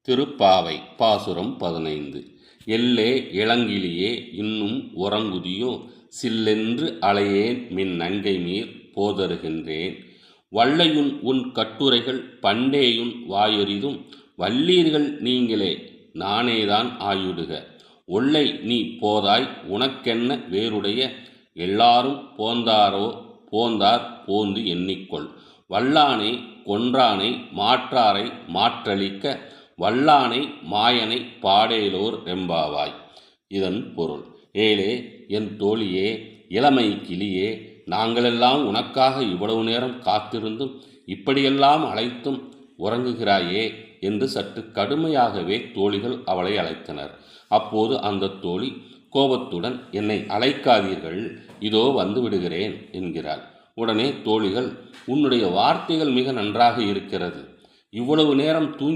திருப்பாவை பாசுரம் 15. எல்லே இளங்கிளியே இன்னும் உறங்குதியோ, சில்லென்று அலையேன் மின் நங்கைமீர் போதருகின்றேன். வள்ளையுன் உன் கட்டுரைகள் பண்டேயுன் வாயொரிதும், வல்லீர்கள் நீங்களே நானேதான் ஆயுடுக. ஒல்லை நீ போதாய் உனக்கென்ன வேறுடைய, எல்லாரும் போந்தார் போந்து எண்ணிக்கொள். வல்லானை கொன்றானை மாற்றாரை மாற்றளிக்க, வல்லானை மாயனை பாடேலோர் எம்பாவாய். இதன் பொருள்: ஏலே என் தோழியே, இளமை கிளியே, நாங்களெல்லாம் உனக்காக இவ்வளவு நேரம் காத்திருந்தும் இப்படியெல்லாம் அழைத்தும் உறங்குகிறாயே என்று சற்று கடுமையாகவே தோழிகள் அவளை அழைத்தனர். அப்போது அந்த தோழி கோபத்துடன், என்னை அழைக்காதீர்கள், இதோ வந்து விடுகிறேன் என்கிறாள். உடனே தோழிகள், உன்னுடைய வார்த்தைகள் மிக நன்றாக இருக்கிறது, இவ்வளவு நேரம் தூங்கி